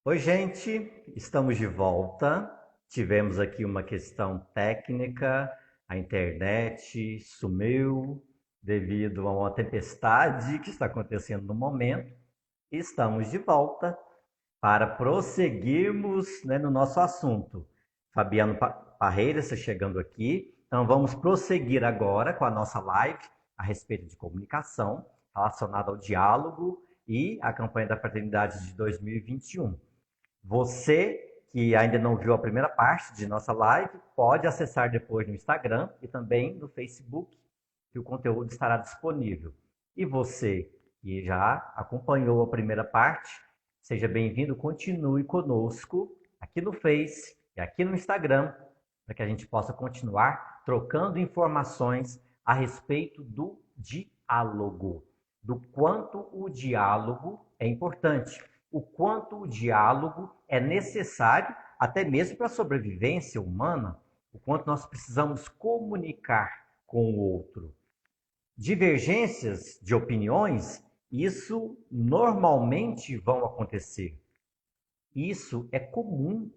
Oi, gente, estamos de volta. Tivemos aqui uma questão técnica, a internet sumiu devido a uma tempestade que está acontecendo no momento. E estamos de volta para prosseguirmos, né, no nosso assunto. Fabiano Parreira está chegando aqui, então vamos prosseguir agora com a nossa live a respeito de comunicação relacionada ao diálogo e a campanha da Fraternidade de 2021. Você que ainda não viu a primeira parte de nossa live, pode acessar depois no Instagram e também no Facebook, que o conteúdo estará disponível. E você que já acompanhou a primeira parte, seja bem-vindo, continue conosco aqui no Face e aqui no Instagram, para que a gente possa continuar trocando informações a respeito do diálogo, do quanto o diálogo é importante, o quanto o diálogo é necessário até mesmo para a sobrevivência humana, o quanto nós precisamos comunicar com o outro. Divergências de opiniões, isso normalmente vão acontecer. Isso é comum.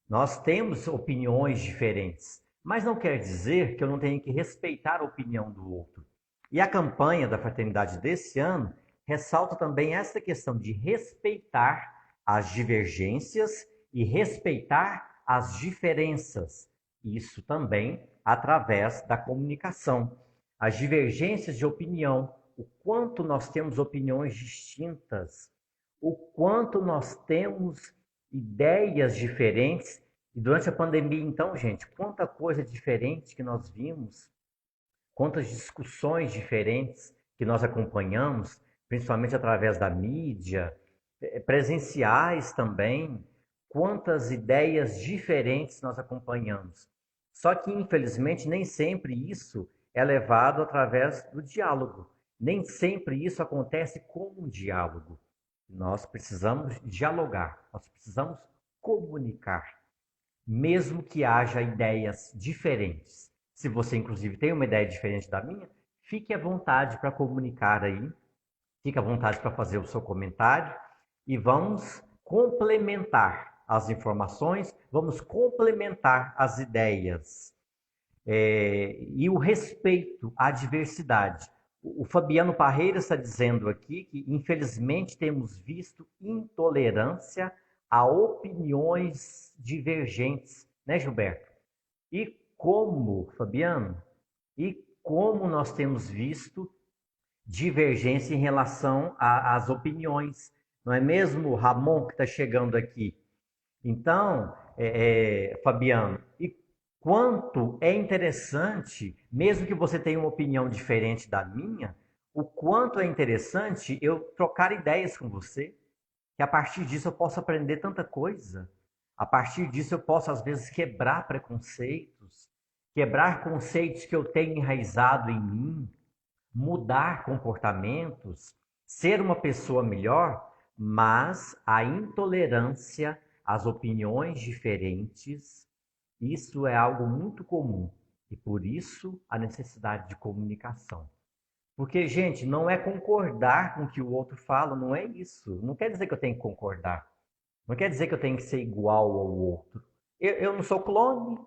Nós temos opiniões diferentes, mas não quer dizer que eu não tenha que respeitar a opinião do outro. E a campanha da fraternidade desse ano ressalta também essa questão de respeitar as divergências e respeitar as diferenças. Isso também através da comunicação. As divergências de opinião, o quanto nós temos opiniões distintas, o quanto nós temos ideias diferentes. E durante a pandemia, então, gente, quanta coisa diferente que nós vimos, quantas discussões diferentes que nós acompanhamos, principalmente através da mídia, presenciais também, quantas ideias diferentes nós acompanhamos. Só que, infelizmente, nem sempre isso é levado através do diálogo. Nem sempre isso acontece com um diálogo. Nós precisamos dialogar, nós precisamos comunicar, mesmo que haja ideias diferentes. Se você, inclusive, tem uma ideia diferente da minha, fique à vontade para comunicar aí, fique à vontade para fazer o seu comentário e vamos complementar as informações, vamos complementar as ideias. E o respeito à diversidade. O Fabiano Parreira está dizendo aqui que, infelizmente, temos visto intolerância a opiniões divergentes, né, Gilberto? E como, Fabiano, e como nós temos visto divergência em relação às opiniões, não é mesmo, Ramon, que está chegando aqui? Então, Fabiano, e quanto é interessante, mesmo que você tenha uma opinião diferente da minha, o quanto é interessante eu trocar ideias com você, que a partir disso eu posso aprender tanta coisa. A partir disso eu posso, às vezes, quebrar preconceitos, quebrar conceitos que eu tenho enraizado em mim, mudar comportamentos, ser uma pessoa melhor, mas a intolerância às opiniões diferentes, isso é algo muito comum e por isso a necessidade de comunicação. Porque, gente, não é concordar com o que o outro fala, não é isso. Não quer dizer que eu tenho que concordar. Não quer dizer que eu tenho que ser igual ao outro. Eu não sou clone,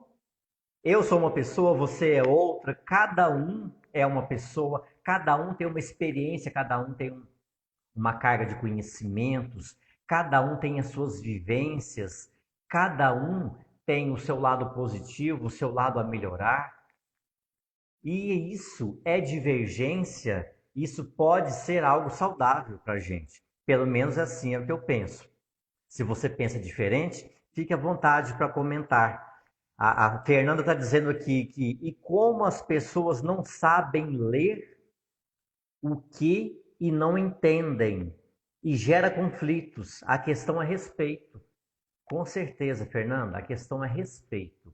eu sou uma pessoa, você é outra, cada um é uma pessoa, cada um tem uma experiência, cada um tem uma carga de conhecimentos, cada um tem as suas vivências, cada um tem o seu lado positivo, o seu lado a melhorar. E isso é divergência, isso pode ser algo saudável para a gente. Pelo menos assim é o que eu penso. Se você pensa diferente, fique à vontade para comentar. A Fernanda está dizendo aqui que e como as pessoas não sabem ler o que e não entendem e gera conflitos. A questão é respeito. Com certeza, Fernanda, a questão é respeito.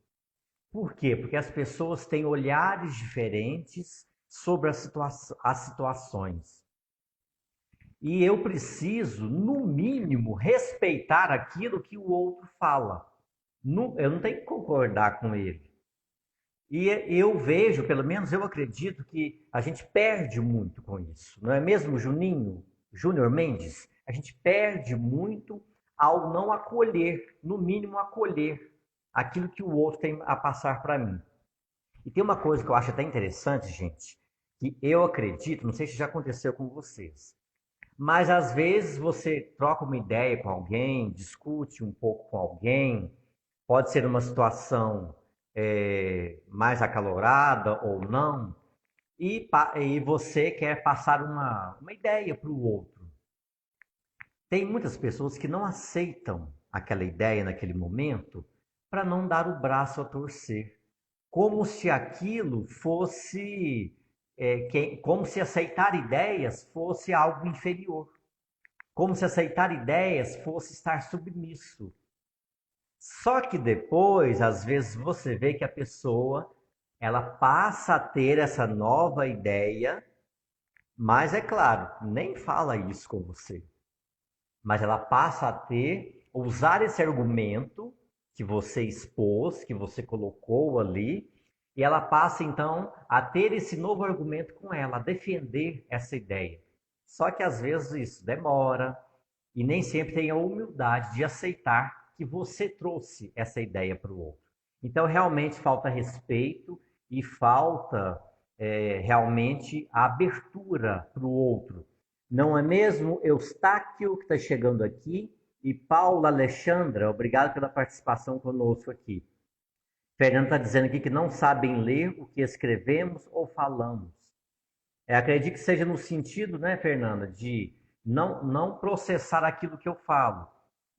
Por quê? Porque as pessoas têm olhares diferentes sobre as situações. E eu preciso, no mínimo, respeitar aquilo que o outro fala. Eu não tenho que concordar com ele. E eu vejo, pelo menos eu acredito, que a gente perde muito com isso. Não é mesmo, Juninho? Júnior Mendes? A gente perde muito ao não acolher, no mínimo acolher aquilo que o outro tem a passar para mim. E tem uma coisa que eu acho até interessante, gente, que eu acredito, não sei se já aconteceu com vocês, mas às vezes você troca uma ideia com alguém, discute um pouco com alguém, pode ser uma situação mais acalorada ou não, e você quer passar uma ideia para o outro. Tem muitas pessoas que não aceitam aquela ideia naquele momento para não dar o braço a torcer, como se aquilo fosse, como se aceitar ideias fosse algo inferior, como se aceitar ideias fosse estar submisso. Só que depois, às vezes, você vê que a pessoa ela passa a ter essa nova ideia, mas é claro, nem fala isso com você. Mas ela passa a usar esse argumento que você expôs, que você colocou ali, e ela passa então a ter esse novo argumento com ela, a defender essa ideia. Só que às vezes isso demora e nem sempre tem a humildade de aceitar que você trouxe essa ideia para o outro. Então realmente falta respeito e falta realmente a abertura para o outro. Não é mesmo, Eustáquio, que está chegando aqui, e Paula Alexandra, obrigado pela participação conosco aqui. Fernando está dizendo aqui que não sabem ler o que escrevemos ou falamos. Acredito que seja no sentido, né, Fernanda, de não processar aquilo que eu falo,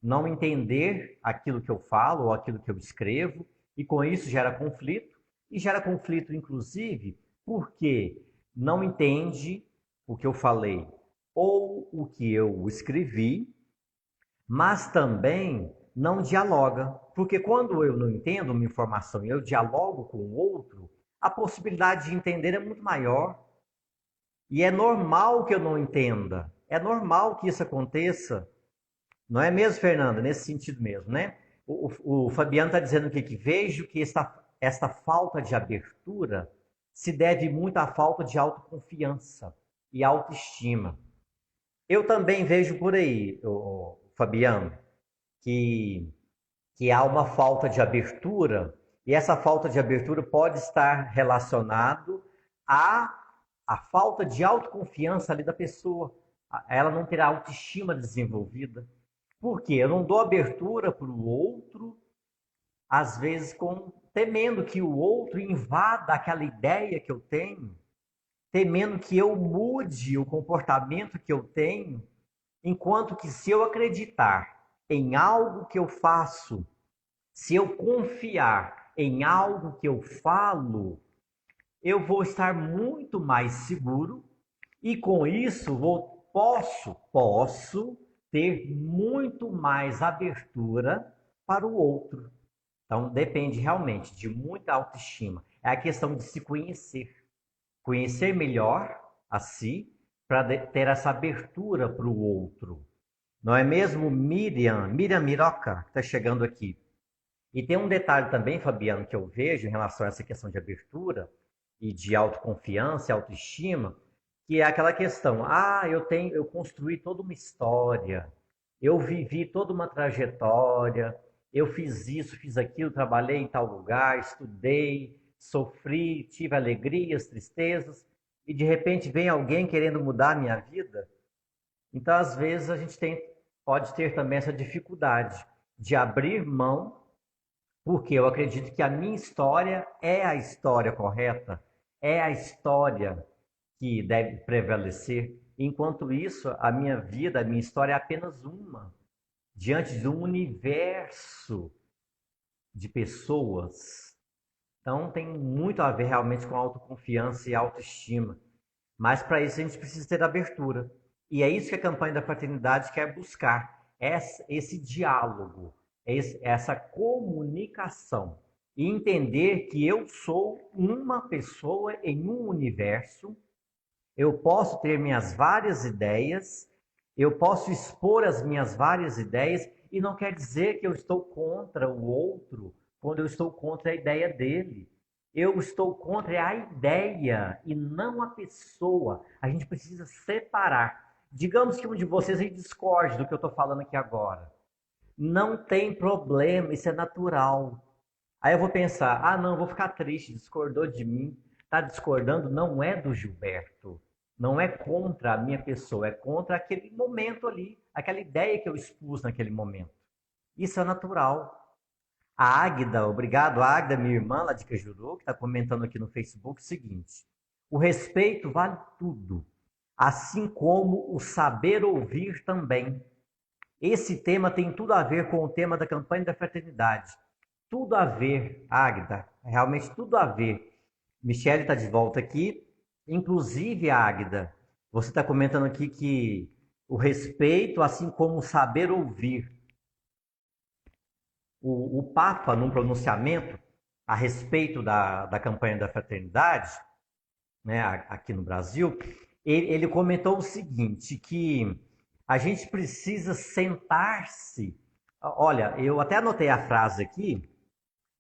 não entender aquilo que eu falo ou aquilo que eu escrevo, e com isso gera conflito, inclusive, porque não entende o que eu falei ou o que eu escrevi, mas também não dialoga. Porque quando eu não entendo uma informação e eu dialogo com o outro, a possibilidade de entender é muito maior. E é normal que eu não entenda. É normal que isso aconteça. Não é mesmo, Fernanda? Nesse sentido mesmo, né? O Fabiano está dizendo aqui que vejo que esta falta de abertura se deve muito à falta de autoconfiança e autoestima. Eu também vejo por aí, Fabiano, que, que há uma falta de abertura, e essa falta de abertura pode estar relacionado à falta de autoconfiança ali da pessoa. Ela não terá autoestima desenvolvida. Por quê? Eu não dou abertura para o outro, às vezes temendo que o outro invada aquela ideia que eu tenho, temendo que eu mude o comportamento que eu tenho, enquanto que se eu acreditar em algo que eu faço, se eu confiar em algo que eu falo, eu vou estar muito mais seguro e com isso posso ter muito mais abertura para o outro. Então depende realmente de muita autoestima. É a questão de se conhecer. Conhecer melhor a si para ter essa abertura para o outro. Não é mesmo, Miriam Miroca, que está chegando aqui? E tem um detalhe também, Fabiano, que eu vejo em relação a essa questão de abertura e de autoconfiança e autoestima, que é aquela questão, eu construí toda uma história, eu vivi toda uma trajetória, eu fiz isso, fiz aquilo, trabalhei em tal lugar, estudei, sofri, tive alegrias, tristezas, e de repente vem alguém querendo mudar a minha vida. Então, às vezes, pode ter também essa dificuldade de abrir mão, porque eu acredito que a minha história é a história correta, é a história que deve prevalecer. Enquanto isso, a minha vida, a minha história é apenas uma, diante de um universo de pessoas. Então, tem muito a ver realmente com autoconfiança e autoestima. Mas para isso a gente precisa ter abertura. E é isso que a campanha da fraternidade quer buscar, esse diálogo, essa comunicação. E entender que eu sou uma pessoa em um universo, eu posso ter minhas várias ideias, eu posso expor as minhas várias ideias, e não quer dizer que eu estou contra o outro quando eu estou contra a ideia dele. Eu estou contra a ideia e não a pessoa. A gente precisa separar. Digamos que um de vocês discorde do que eu estou falando aqui agora. Não tem problema, isso é natural. Aí eu vou pensar, ah, não, vou ficar triste, discordou de mim. Tá discordando não é do Gilberto. Não é contra a minha pessoa, é contra aquele momento ali, aquela ideia que eu expus naquele momento. Isso é natural. A Águida, obrigado, Águida, minha irmã lá de Cajuru, que está comentando aqui no Facebook o seguinte: o respeito vale tudo, assim como o saber ouvir também. Esse tema tem tudo a ver com o tema da campanha da fraternidade. Tudo a ver, Águida, realmente tudo a ver. Michele está de volta aqui. Inclusive, Águida, você está comentando aqui que o respeito, assim como o saber ouvir. O Papa, num pronunciamento a respeito da campanha da fraternidade, né, aqui no Brasil, ele comentou o seguinte, que a gente precisa sentar-se. Olha, eu até anotei a frase aqui,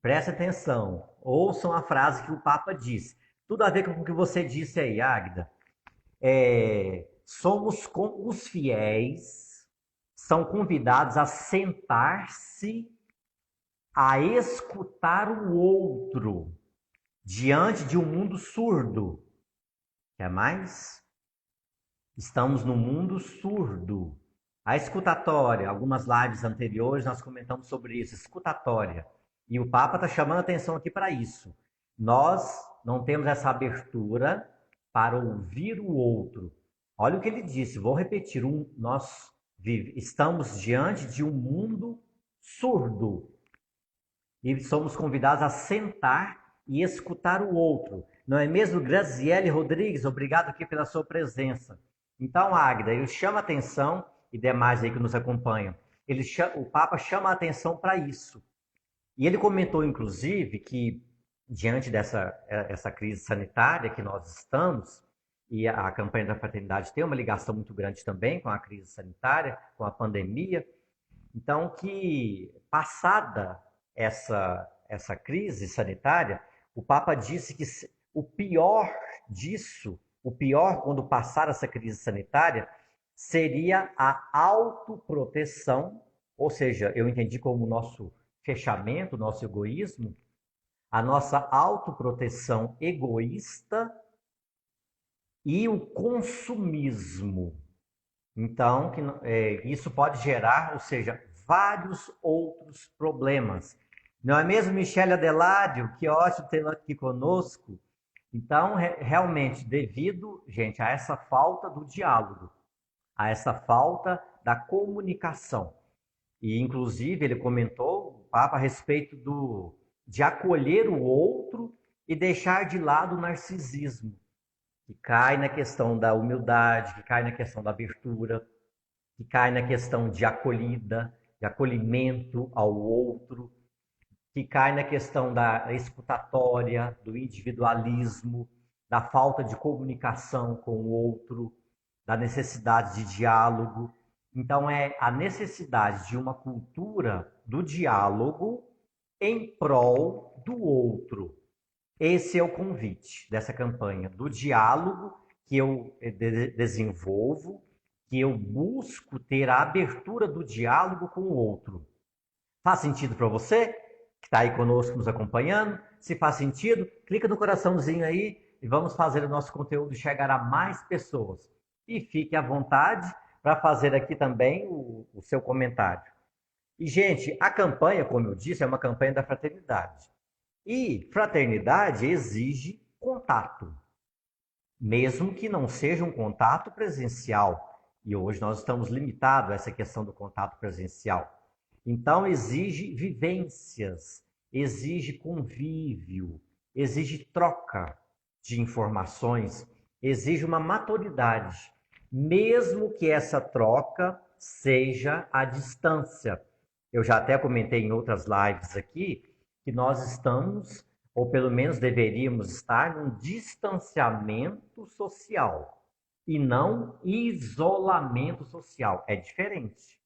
preste atenção, ouçam a frase que o Papa disse. Tudo a ver com o que você disse aí, Águida. Somos com os fiéis, são convidados a sentar-se, a escutar o outro diante de um mundo surdo. Quer mais? Estamos no mundo surdo. A escutatória, algumas lives anteriores nós comentamos sobre isso, escutatória. E o Papa está chamando a atenção aqui para isso. Nós não temos essa abertura para ouvir o outro. Olha o que ele disse, vou repetir: nós estamos diante de um mundo surdo. E somos convidados a sentar e escutar o outro. Não é mesmo, Graziele Rodrigues? Obrigado aqui pela sua presença. Então, Águida, ele chama a atenção, e demais aí que nos acompanham, o Papa chama a atenção para isso. E ele comentou, inclusive, que diante dessa crise sanitária que nós estamos, e a campanha da fraternidade tem uma ligação muito grande também com a crise sanitária, com a pandemia, então que passada essa crise sanitária, o Papa disse que o pior disso, o pior quando passar essa crise sanitária, seria a autoproteção, ou seja, eu entendi como o nosso fechamento, o nosso egoísmo, a nossa autoproteção egoísta e o consumismo. Então, isso pode gerar, ou seja, vários outros problemas. Não é mesmo, Michele Adeládio? Que ótimo tê-la aqui conosco. Então, realmente, devido, gente, a essa falta do diálogo, a essa falta da comunicação. E, inclusive, ele comentou, o Papa, a respeito de acolher o outro e deixar de lado o narcisismo, que cai na questão da humildade, que cai na questão da abertura, que cai na questão de acolhida, de acolhimento ao outro, que cai na questão da escutatória, do individualismo, da falta de comunicação com o outro, da necessidade de diálogo. Então, é a necessidade de uma cultura do diálogo em prol do outro. Esse é o convite dessa campanha, do diálogo que eu desenvolvo, que eu busco ter a abertura do diálogo com o outro. Faz sentido para você, que está aí conosco nos acompanhando? Se faz sentido, clica no coraçãozinho aí e vamos fazer o nosso conteúdo chegar a mais pessoas. E fique à vontade para fazer aqui também o seu comentário. E, gente, a campanha, como eu disse, é uma campanha da fraternidade. E fraternidade exige contato, mesmo que não seja um contato presencial. E hoje nós estamos limitados a essa questão do contato presencial. Então, exige vivências, exige convívio, exige troca de informações, exige uma maturidade, mesmo que essa troca seja à distância. Eu já até comentei em outras lives aqui que nós estamos, ou pelo menos deveríamos estar, num distanciamento social e não isolamento social. É diferente.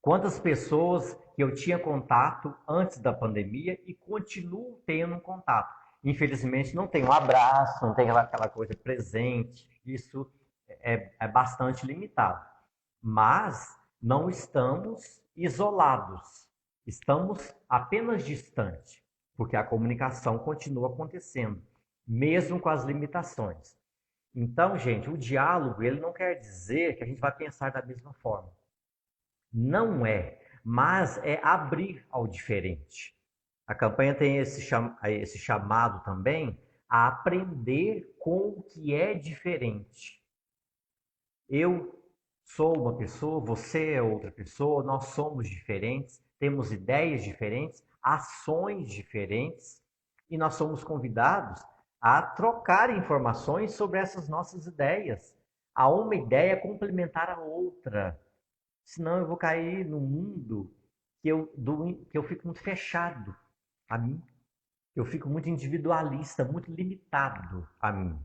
Quantas pessoas que eu tinha contato antes da pandemia e continuo tendo contato. Infelizmente não tem um abraço, não tem aquela coisa presente, isso é bastante limitado. Mas não estamos isolados, estamos apenas distantes, porque a comunicação continua acontecendo, mesmo com as limitações. Então, gente, o diálogo, ele não quer dizer que a gente vai pensar da mesma forma. Não é, mas é abrir ao diferente. A campanha tem esse chamado também a aprender com o que é diferente. Eu sou uma pessoa, você é outra pessoa, nós somos diferentes, temos ideias diferentes, ações diferentes, e nós somos convidados a trocar informações sobre essas nossas ideias, a uma ideia complementar a outra. Senão eu vou cair num mundo que eu fico muito fechado a mim. Eu fico muito individualista, muito limitado a mim.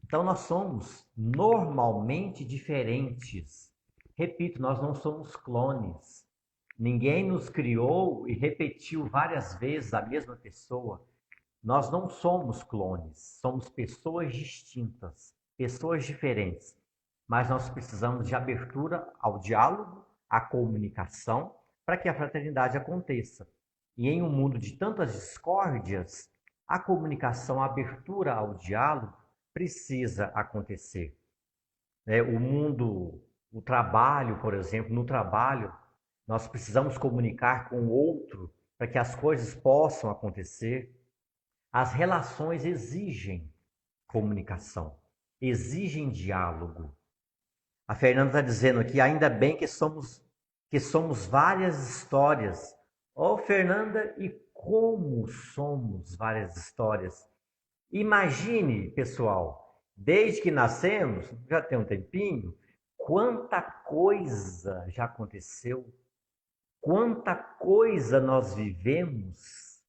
Então nós somos normalmente diferentes. Repito, nós não somos clones. Ninguém nos criou e repetiu várias vezes a mesma pessoa. Nós não somos clones, somos pessoas distintas, pessoas diferentes. Mas nós precisamos de abertura ao diálogo, à comunicação, para que a fraternidade aconteça. E em um mundo de tantas discórdias, a comunicação, a abertura ao diálogo precisa acontecer. O mundo, o trabalho, por exemplo, no trabalho, nós precisamos comunicar com o outro para que as coisas possam acontecer. As relações exigem comunicação, exigem diálogo. A Fernanda está dizendo aqui, ainda bem que somos várias histórias. Oh, Fernanda, e como somos várias histórias? Imagine, pessoal, desde que nascemos, já tem um tempinho, quanta coisa já aconteceu, quanta coisa nós vivemos,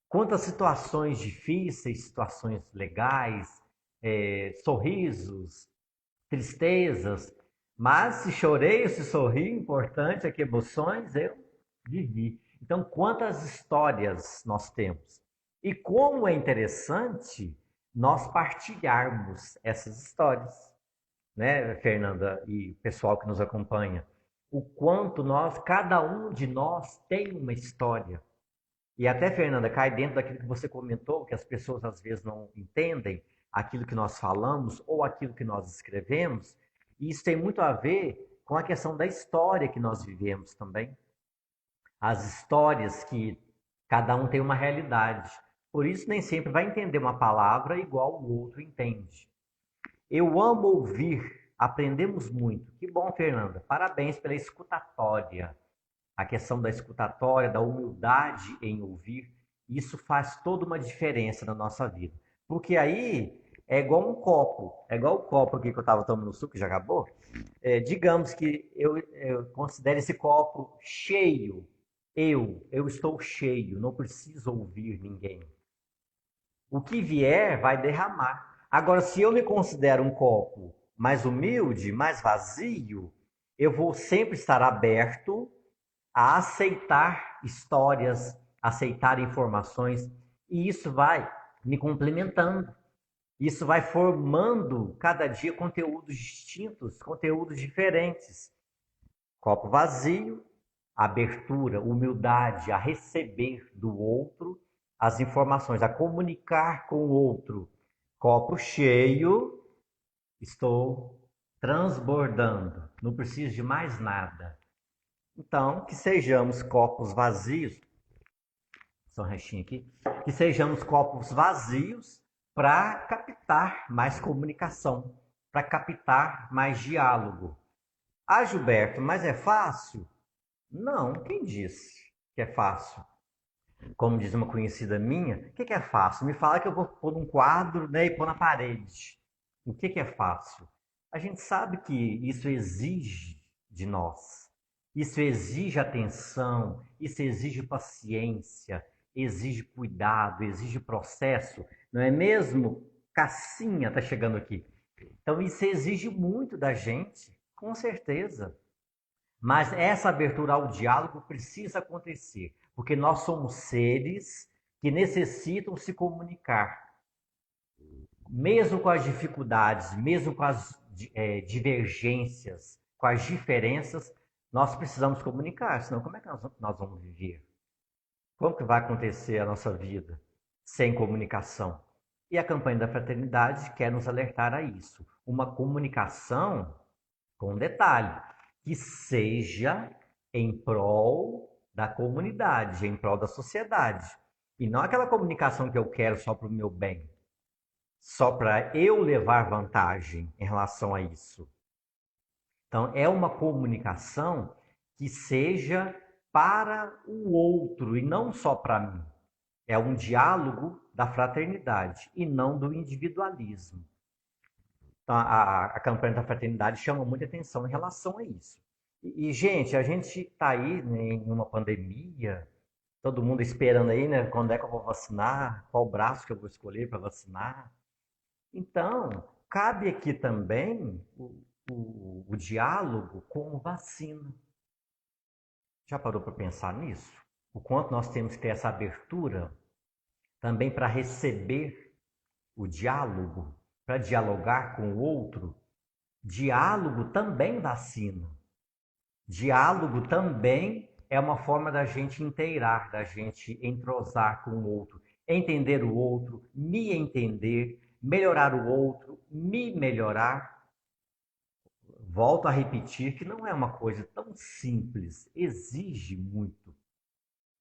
quantas situações difíceis, situações legais, sorrisos, tristezas, mas se chorei ou se sorri, importante é que emoções eu vivi. Então, quantas histórias nós temos? E como é interessante nós partilharmos essas histórias, né, Fernanda e pessoal que nos acompanha? O quanto cada um de nós tem uma história. E até, Fernanda, cai dentro daquilo que você comentou, que as pessoas às vezes não entendem aquilo que nós falamos ou aquilo que nós escrevemos. E isso tem muito a ver com a questão da história que nós vivemos também. As histórias que cada um tem uma realidade. Por isso, nem sempre vai entender uma palavra igual o outro entende. Eu amo ouvir, aprendemos muito. Que bom, Fernanda. Parabéns pela escutatória. A questão da escutatória, da humildade em ouvir, isso faz toda uma diferença na nossa vida. Porque aí é igual um copo, é igual o copo aqui que eu estava tomando suco, que já acabou. Digamos que eu considero esse copo cheio. Eu estou cheio, não preciso ouvir ninguém. O que vier vai derramar. Agora, se eu me considero um copo mais humilde, mais vazio, eu vou sempre estar aberto a aceitar histórias, aceitar informações, e isso vai me complementando. Isso vai formando cada dia conteúdos distintos, conteúdos diferentes. Copo vazio, abertura, humildade a receber do outro as informações, a comunicar com o outro. Copo cheio, estou transbordando, não preciso de mais nada. Então, que sejamos copos vazios, só um restinho aqui, que sejamos copos vazios para captar mais comunicação, para captar mais diálogo. Ah, Gilberto, mas é fácil? Não, quem disse que é fácil? Como diz uma conhecida minha, o que é fácil? Me fala que eu vou pôr num quadro, né, e pôr na parede. O que é fácil? A gente sabe que isso exige de nós. Isso exige atenção, isso exige paciência, exige cuidado, exige processo. Não é mesmo? Cassinha está chegando aqui. Então, isso exige muito da gente, com certeza. Mas essa abertura ao diálogo precisa acontecer, porque nós somos seres que necessitam se comunicar. Mesmo com as dificuldades, mesmo com as divergências, com as diferenças, Nós precisamos comunicar, senão como é que nós vamos viver? Como que vai acontecer a nossa vida sem comunicação? E a campanha da fraternidade quer nos alertar a isso. Uma comunicação, com detalhe, que seja em prol da comunidade, em prol da sociedade. E não aquela comunicação que eu quero só para o meu bem, só para eu levar vantagem em relação a isso. Então, é uma comunicação que seja para o outro e não só para mim. É um diálogo da fraternidade e não do individualismo. Então, a campanha da fraternidade chama muita atenção em relação a isso. Gente, a gente está aí, né, em uma pandemia, todo mundo esperando aí, né? Quando é que eu vou vacinar? Qual braço que eu vou escolher para vacinar? Então, cabe aqui também o diálogo com vacina. Já parou para pensar nisso? O quanto nós temos que ter essa abertura também para receber o diálogo, para dialogar com o outro. Diálogo também vacina. Diálogo também é uma forma da gente inteirar, da gente entrosar com o outro, entender o outro, me entender, melhorar o outro, me melhorar. Volto a repetir que não é uma coisa tão simples, exige muito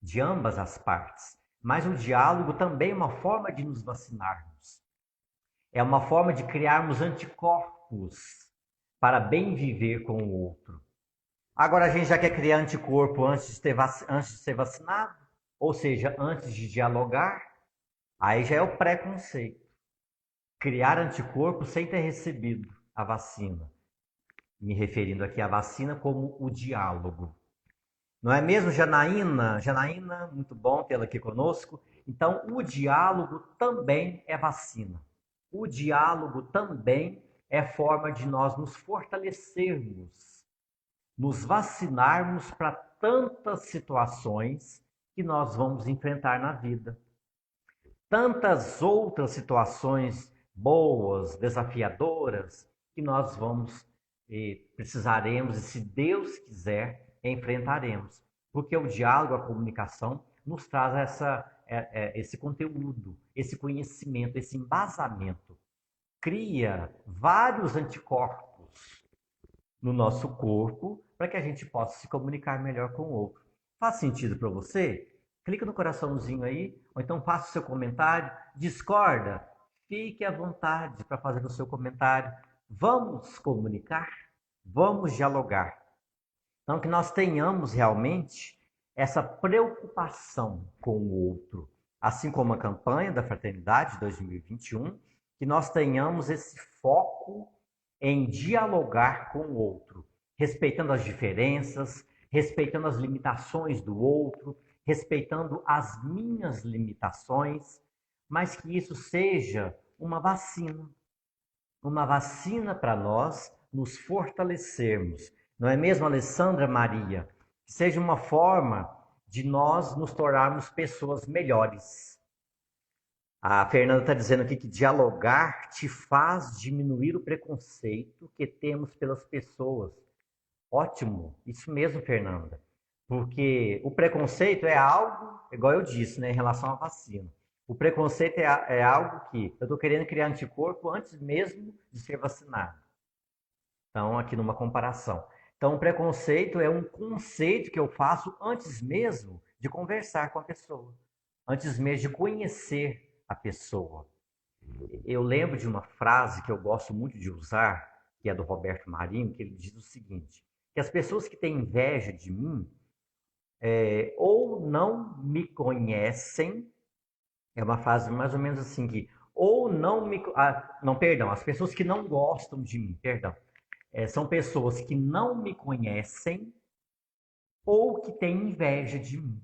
de ambas as partes. Mas o diálogo também é uma forma de nos vacinarmos. É uma forma de criarmos anticorpos para bem viver com o outro. Agora a gente já quer criar anticorpo antes de ser vacinado, ou seja, antes de dialogar, aí já é o preconceito. Criar anticorpo sem ter recebido a vacina. Me referindo aqui à vacina como o diálogo. Não é mesmo, Janaína? Janaína, muito bom tê-la aqui conosco. Então, o diálogo também é vacina. O diálogo também é forma de nós nos fortalecermos, nos vacinarmos para tantas situações que nós vamos enfrentar na vida. Tantas outras situações boas, desafiadoras, que nós vamos e precisaremos, e se Deus quiser, enfrentaremos. Porque o diálogo, a comunicação, nos traz esse conteúdo, esse conhecimento, esse embasamento. Cria vários anticorpos no nosso corpo para que a gente possa se comunicar melhor com o outro. Faz sentido para você? Clica no coraçãozinho aí, ou então faça o seu comentário. Discorda? Fique à vontade para fazer o seu comentário. Vamos comunicar? Vamos dialogar. Então, que nós tenhamos realmente essa preocupação com o outro, assim como a campanha da Fraternidade 2021, que nós tenhamos esse foco em dialogar com o outro, respeitando as diferenças, respeitando as limitações do outro, respeitando as minhas limitações, mas que isso seja uma vacina para nós nos fortalecermos. Não é mesmo, Alessandra Maria? Que seja uma forma de nós nos tornarmos pessoas melhores. A Fernanda está dizendo aqui que dialogar te faz diminuir o preconceito que temos pelas pessoas. Ótimo, isso mesmo, Fernanda. Porque o preconceito é algo, igual eu disse, né, em relação à vacina. O preconceito é algo que eu estou querendo criar anticorpo antes mesmo de ser vacinado. Então, aqui numa comparação. Então, o preconceito é um conceito que eu faço antes mesmo de conversar com a pessoa, antes mesmo de conhecer a pessoa. Eu lembro de uma frase que eu gosto muito de usar, que é do Roberto Marinho, que ele diz o seguinte: que as pessoas que têm inveja de mim ou não me conhecem, é uma frase mais ou menos assim que ou não me, não, perdão, as pessoas que não gostam de mim, perdão, são pessoas que não me conhecem ou que têm inveja de mim.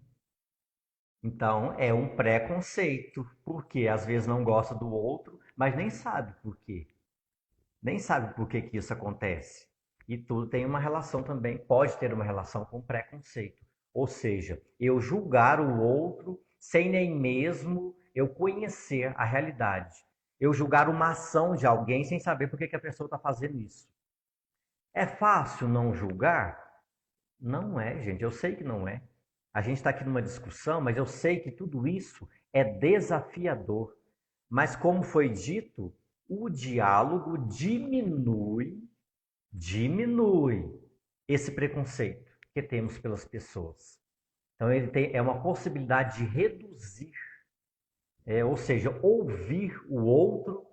Então, é um preconceito, porque às vezes não gosta do outro, mas nem sabe por quê. Nem sabe por que que isso acontece. E tudo tem uma relação também, pode ter uma relação com preconceito. Ou seja, eu julgar o outro sem nem mesmo eu conhecer a realidade. Eu julgar uma ação de alguém sem saber por que que a pessoa está fazendo isso. É fácil não julgar? Não é, gente, eu sei que não é. A gente está aqui numa discussão, mas eu sei que tudo isso é desafiador. Mas, como foi dito, o diálogo diminui esse preconceito que temos pelas pessoas. Então, é uma possibilidade de reduzir, ou seja, ouvir o outro,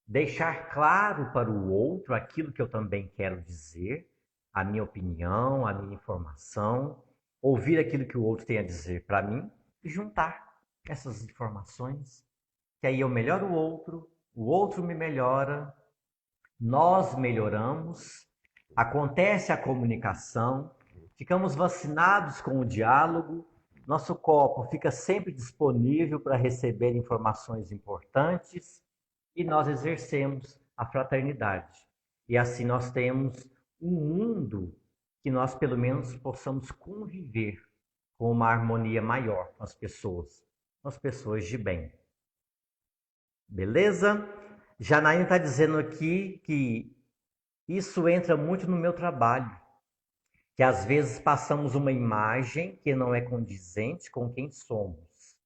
deixar claro para o outro aquilo que eu também quero dizer, a minha opinião, a minha informação, ouvir aquilo que o outro tem a dizer para mim e juntar essas informações, que aí eu melhoro o outro me melhora, nós melhoramos, acontece a comunicação, ficamos vacinados com o diálogo, nosso copo fica sempre disponível para receber informações importantes e nós exercemos a fraternidade. E assim nós temos um mundo que nós pelo menos possamos conviver com uma harmonia maior com as pessoas de bem. Beleza? Janaína está dizendo aqui que isso entra muito no meu trabalho, que às vezes passamos uma imagem que não é condizente com quem somos.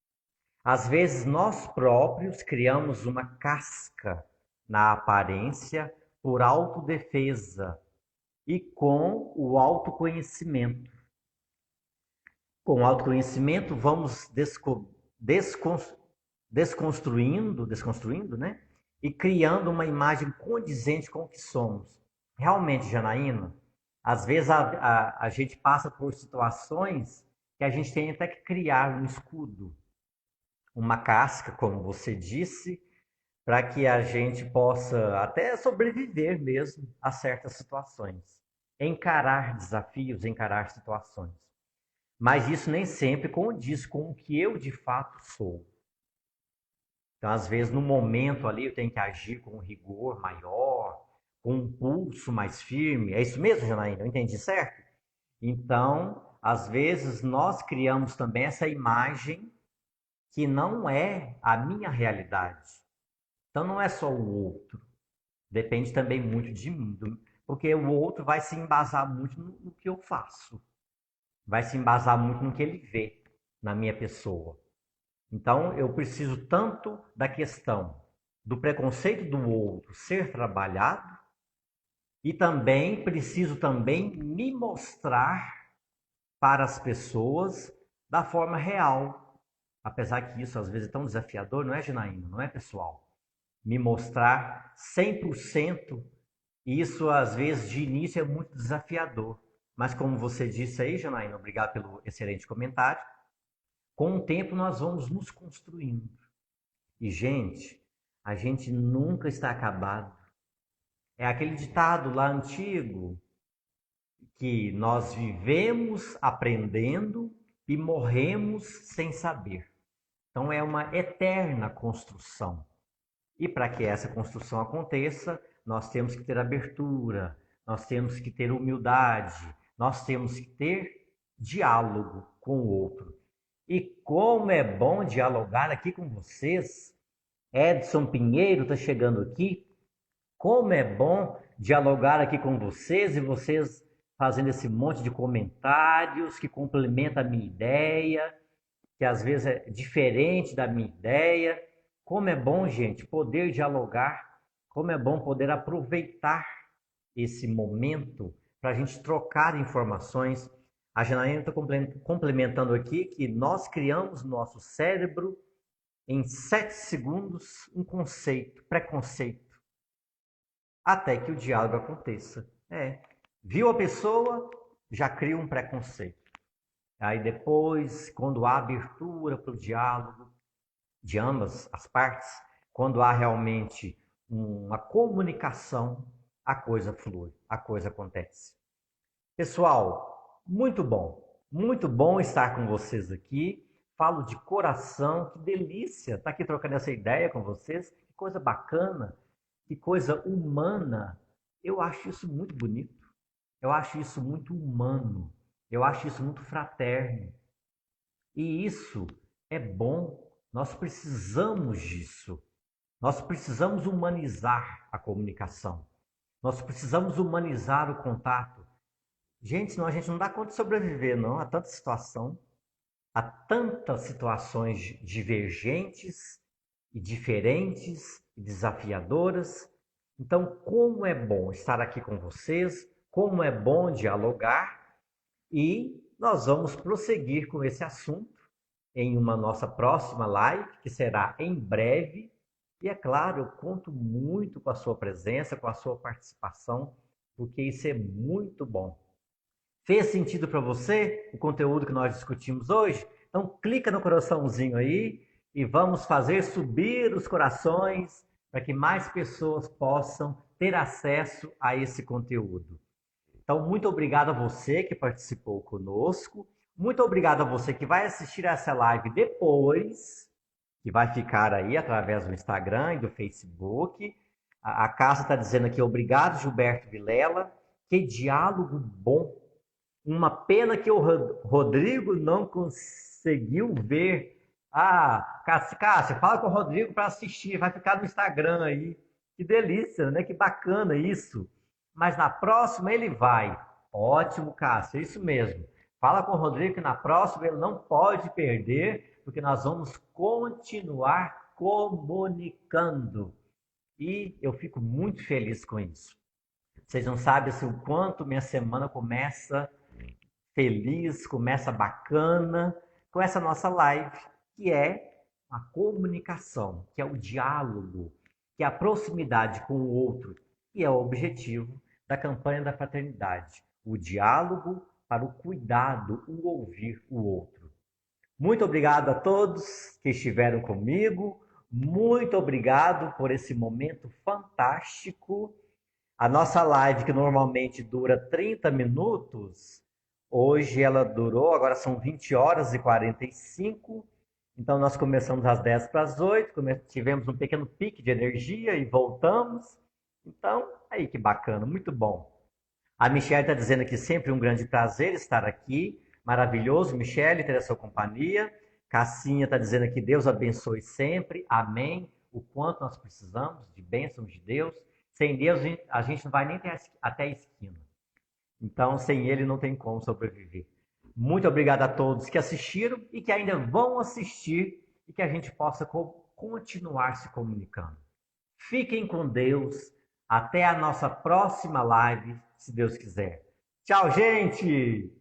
Às vezes nós próprios criamos uma casca na aparência por autodefesa e com o autoconhecimento. Com o autoconhecimento vamos desconstruindo, né? E criando uma imagem condizente com o que somos. Realmente, Janaína, às vezes a gente passa por situações que a gente tem até que criar um escudo, uma casca, como você disse, para que a gente possa até sobreviver mesmo a certas situações. Encarar desafios, encarar situações. Mas isso nem sempre condiz com o que eu de fato sou. Então, às vezes, no momento ali, eu tenho que agir com um rigor maior, com um pulso mais firme. É isso mesmo, Janaína? Eu entendi certo? Então, às vezes, nós criamos também essa imagem que não é a minha realidade. Então, não é só o outro. Depende também muito de mim. Porque o outro vai se embasar muito no que eu faço. Vai se embasar muito no que ele vê na minha pessoa. Então, eu preciso tanto da questão do preconceito do outro ser trabalhado e também preciso também me mostrar para as pessoas da forma real. Apesar que isso às vezes é tão desafiador, não é, Janaína? Não é, pessoal? Me mostrar 100%, isso às vezes de início é muito desafiador. Mas como você disse aí, Janaína, obrigado pelo excelente comentário, com o tempo nós vamos nos construindo. E, gente, a gente nunca está acabado. É aquele ditado lá antigo que nós vivemos aprendendo e morremos sem saber. Então é uma eterna construção. E para que essa construção aconteça, nós temos que ter abertura, nós temos que ter humildade, nós temos que ter diálogo com o outro. E como é bom dialogar aqui com vocês. Edson Pinheiro está chegando aqui. Como é bom dialogar aqui com vocês e vocês fazendo esse monte de comentários que complementa a minha ideia, que às vezes é diferente da minha ideia. Como é bom, gente, poder dialogar. Como é bom poder aproveitar esse momento para a gente trocar informações. A Janaína está complementando aqui que nós criamos no nosso cérebro em 7 segundos um preconceito, até que o diálogo aconteça. Viu a pessoa, já cria um preconceito. Aí depois, quando há abertura para o diálogo de ambas as partes, quando há realmente uma comunicação, a coisa flui, a coisa acontece. Pessoal, muito bom estar com vocês aqui. Falo de coração, que delícia estar aqui trocando essa ideia com vocês. Que coisa bacana, que coisa humana. Eu acho isso muito bonito. Eu acho isso muito humano. Eu acho isso muito fraterno. E isso é bom. Nós precisamos disso. Nós precisamos humanizar a comunicação. Nós precisamos humanizar o contato. Gente, senão a gente não dá conta de sobreviver, não. Há tanta situação, há tantas situações divergentes e diferentes e desafiadoras. Então, como é bom estar aqui com vocês, como é bom dialogar, e nós vamos prosseguir com esse assunto em uma nossa próxima live, que será em breve. E é claro, eu conto muito com a sua presença, com a sua participação, porque isso é muito bom. Fez sentido para você o conteúdo que nós discutimos hoje? Então clica no coraçãozinho aí e vamos fazer subir os corações para que mais pessoas possam ter acesso a esse conteúdo. Então, muito obrigado a você que participou conosco. Muito obrigado a você que vai assistir essa live depois, que vai ficar aí através do Instagram e do Facebook. A Cássia está dizendo aqui, obrigado, Gilberto Vilela. Que diálogo bom. Uma pena que o Rodrigo não conseguiu ver. Ah, Cássia, fala com o Rodrigo para assistir, vai ficar no Instagram aí. Que delícia, né? Que bacana isso. Mas na próxima ele vai. Ótimo, Cássia, isso mesmo. Fala com o Rodrigo que na próxima ele não pode perder, porque nós vamos continuar comunicando. E eu fico muito feliz com isso. Vocês não sabem assim, o quanto minha semana começa feliz, começa bacana com essa nossa live, que é a comunicação, que é o diálogo, que é a proximidade com o outro, que é o objetivo da campanha da fraternidade. O diálogo para o cuidado, o ouvir o outro. Muito obrigado a todos que estiveram comigo. Muito obrigado por esse momento fantástico. A nossa live, que normalmente dura 30 minutos, hoje ela durou, agora são 20 horas e 45. Então nós começamos às 10 para as 8, tivemos um pequeno pique de energia e voltamos. Então, aí que bacana, muito bom. A Michelle está dizendo que sempre um grande prazer estar aqui. Maravilhoso, Michelle, ter a sua companhia. Cassinha está dizendo que Deus abençoe sempre. Amém. O quanto nós precisamos de bênçãos de Deus. Sem Deus, a gente não vai nem até a esquina. Então, sem Ele, não tem como sobreviver. Muito obrigado a todos que assistiram e que ainda vão assistir e que a gente possa continuar se comunicando. Fiquem com Deus. Até a nossa próxima live, se Deus quiser. Tchau, gente!